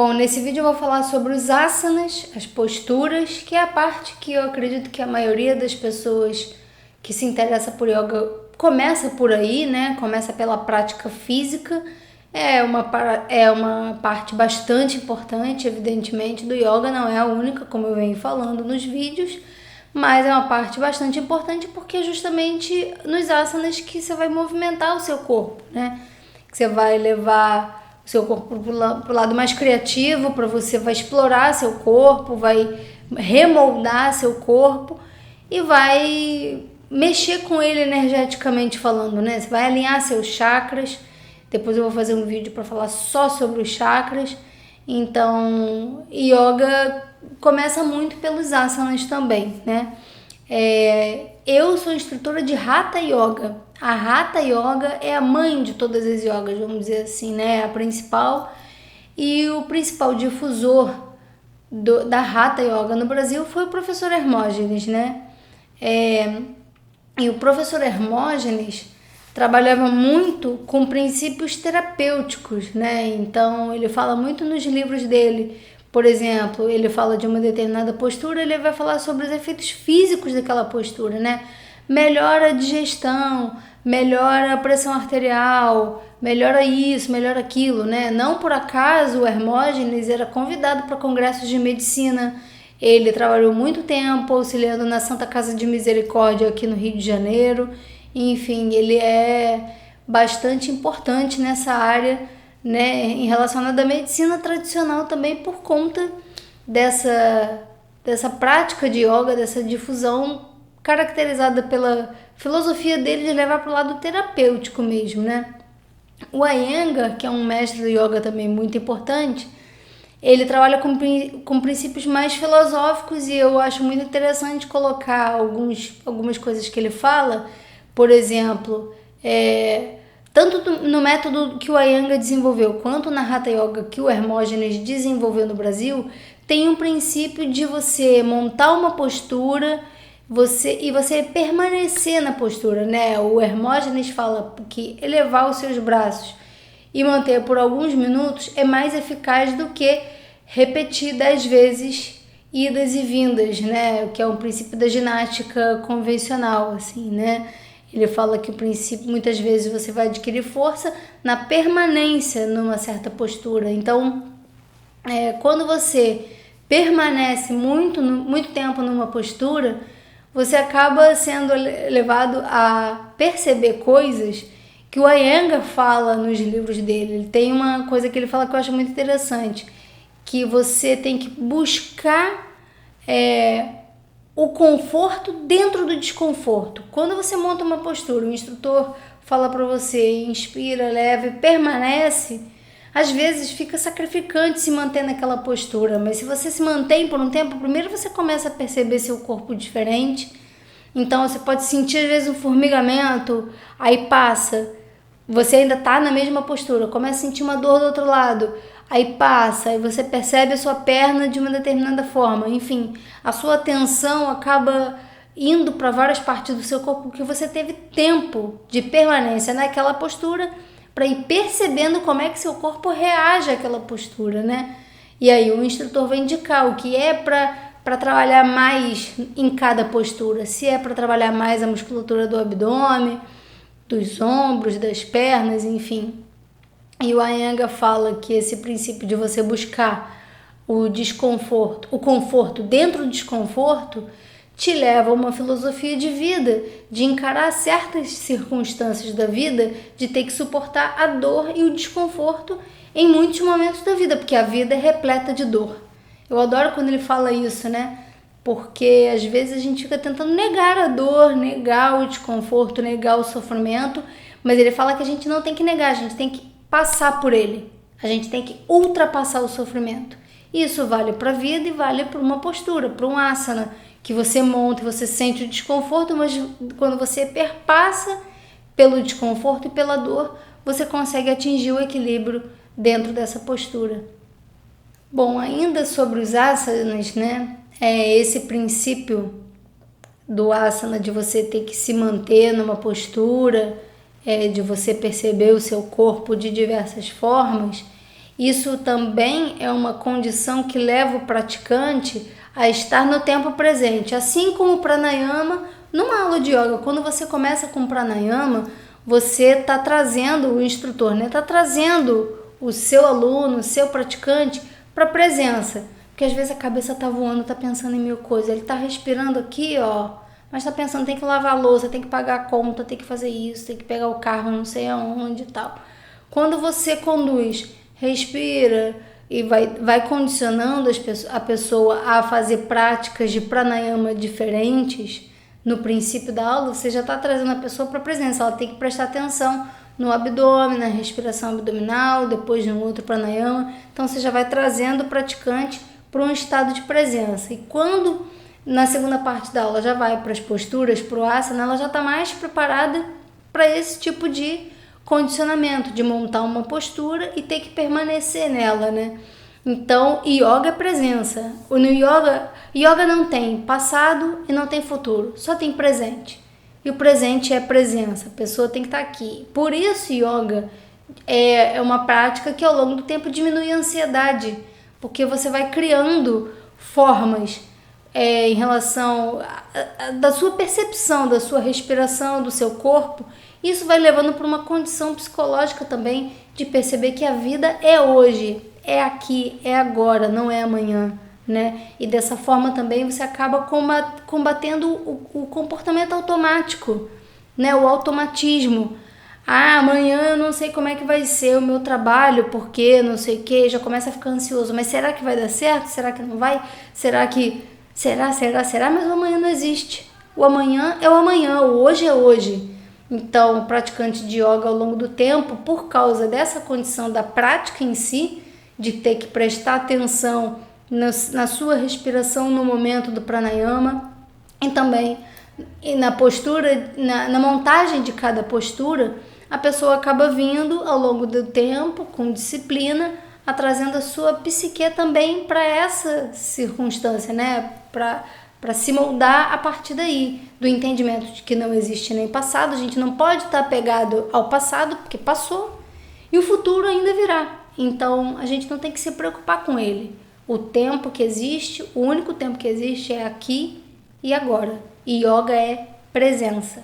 Bom, nesse vídeo eu vou falar sobre os asanas, as posturas, que é a parte que eu acredito que a maioria das pessoas que se interessa por yoga começa por aí, né? Começa pela prática física. É uma parte bastante importante, evidentemente, do yoga, não é a única, como eu venho falando nos vídeos, mas é uma parte bastante importante porque é justamente nos asanas que você vai movimentar o seu corpo, né? Que você vai levar o seu corpo para o lado mais criativo, para você vai explorar seu corpo, vai remoldar seu corpo e vai mexer com ele energeticamente falando, né? Você vai alinhar seus chakras. Depois eu vou fazer um vídeo para falar só sobre os chakras. Então, yoga começa muito pelos asanas também, né? Eu sou instrutora de Hatha Yoga. A Hatha Yoga é a mãe de todas as yogas, vamos dizer assim, né? A principal. E o principal difusor da Hatha Yoga no Brasil foi o professor Hermógenes, né? E o professor Hermógenes trabalhava muito com princípios terapêuticos, né? Então, ele fala muito nos livros dele. Por exemplo, ele fala de uma determinada postura, ele vai falar sobre os efeitos físicos daquela postura, né? Melhora a digestão, melhora a pressão arterial, melhora isso, melhora aquilo, né? Não por acaso o Hermógenes era convidado para congressos de medicina. Ele trabalhou muito tempo auxiliando na Santa Casa de Misericórdia aqui no Rio de Janeiro. Enfim, ele é bastante importante nessa área, né, em relacionada à medicina tradicional também por conta dessa prática de yoga, dessa difusão caracterizada pela filosofia dele de levar para o lado terapêutico mesmo, né? O Iyengar, que é um mestre do yoga também muito importante, ele trabalha com princípios mais filosóficos e eu acho muito interessante colocar algumas coisas que ele fala. Por exemplo, tanto no método que o Iyengar desenvolveu quanto na Hatha Yoga que o Hermógenes desenvolveu no Brasil, tem um princípio de você montar uma postura e você permanecer na postura, né? O Hermógenes fala que elevar os seus braços e manter por alguns minutos é mais eficaz do que repetir 10 vezes idas e vindas, né? Que é um princípio da ginástica convencional, assim, né? Ele fala que o princípio, muitas vezes você vai adquirir força na permanência numa certa postura. Então, quando você permanece muito tempo numa postura, você acaba sendo levado a perceber coisas que o Iyengar fala nos livros dele. Ele tem uma coisa que ele fala que eu acho muito interessante, que você tem que buscar o conforto dentro do desconforto. Quando você monta uma postura, o instrutor fala para você, inspira, leva e permanece, às vezes fica sacrificante se manter naquela postura, mas se você se mantém por um tempo, primeiro você começa a perceber seu corpo diferente, então você pode sentir às vezes um formigamento, aí passa, você ainda está na mesma postura, começa a sentir uma dor do outro lado, aí passa, aí você percebe a sua perna de uma determinada forma, enfim, a sua atenção acaba indo para várias partes do seu corpo porque você teve tempo de permanência naquela postura para ir percebendo como é que seu corpo reage àquela postura, né? E aí o instrutor vai indicar o que é para trabalhar mais em cada postura, se é para trabalhar mais a musculatura do abdômen, dos ombros, das pernas, enfim. E o Iyengar fala que esse princípio de você buscar o conforto dentro do desconforto, te leva a uma filosofia de vida, de encarar certas circunstâncias da vida, de ter que suportar a dor e o desconforto em muitos momentos da vida, porque a vida é repleta de dor. Eu adoro quando ele fala isso, né? Porque às vezes a gente fica tentando negar a dor, negar o desconforto, negar o sofrimento, mas ele fala que a gente não tem que negar, a gente tem que passar por ele. A gente tem que ultrapassar o sofrimento. Isso vale para a vida e vale para uma postura, para um asana, que você monta e você sente o desconforto, mas quando você perpassa pelo desconforto e pela dor, você consegue atingir o equilíbrio dentro dessa postura. Bom, ainda sobre os asanas, né? Esse princípio do asana de você ter que se manter numa postura, de você perceber o seu corpo de diversas formas, Isso também é uma condição que leva o praticante a estar no tempo presente. Assim como o pranayama, numa aula de yoga, quando você começa com o pranayama, você está trazendo, o instrutor, né, está trazendo o seu aluno, o seu praticante para a presença. Porque às vezes a cabeça está voando, está pensando em mil coisas. Ele está respirando aqui, ó, mas está pensando, tem que lavar a louça, tem que pagar a conta, tem que fazer isso, tem que pegar o carro não sei aonde e tal. Quando você conduz, respira e vai condicionando a pessoa a fazer práticas de pranayama diferentes, no princípio da aula, você já está trazendo a pessoa para a presença. Ela tem que prestar atenção no abdômen, na respiração abdominal, depois no outro pranayama. Então você já vai trazendo o praticante para um estado de presença. E quando na segunda parte da aula já vai para as posturas, para o asana, ela já está mais preparada para esse tipo de condicionamento, de montar uma postura e ter que permanecer nela, né? Então, yoga é presença. No yoga não tem passado e não tem futuro, só tem presente. E o presente é presença, a pessoa tem que estar aqui. Por isso, yoga é uma prática que ao longo do tempo diminui a ansiedade, porque você vai criando formas em relação da sua percepção, da sua respiração, do seu corpo. Isso vai levando para uma condição psicológica também de perceber que a vida é hoje, é aqui, é agora, não é amanhã, né? E dessa forma também você acaba combatendo o comportamento automático, né? O automatismo. Ah, amanhã eu não sei como é que vai ser o meu trabalho, porque não sei o que, já começa a ficar ansioso. Mas será que vai dar certo? Será que não vai? Será? Mas o amanhã não existe. O amanhã é o amanhã, o hoje é hoje. Então, o praticante de yoga ao longo do tempo, por causa dessa condição da prática em si, de ter que prestar atenção na sua respiração no momento do pranayama e também na postura, na montagem de cada postura, a pessoa acaba vindo ao longo do tempo, com disciplina, trazendo a sua psique também para essa circunstância, né? Para se moldar a partir daí, do entendimento de que não existe nem passado, a gente não pode estar apegado ao passado, porque passou, e o futuro ainda virá. Então, a gente não tem que se preocupar com ele. O tempo que existe, o único tempo que existe é aqui e agora. E yoga é presença.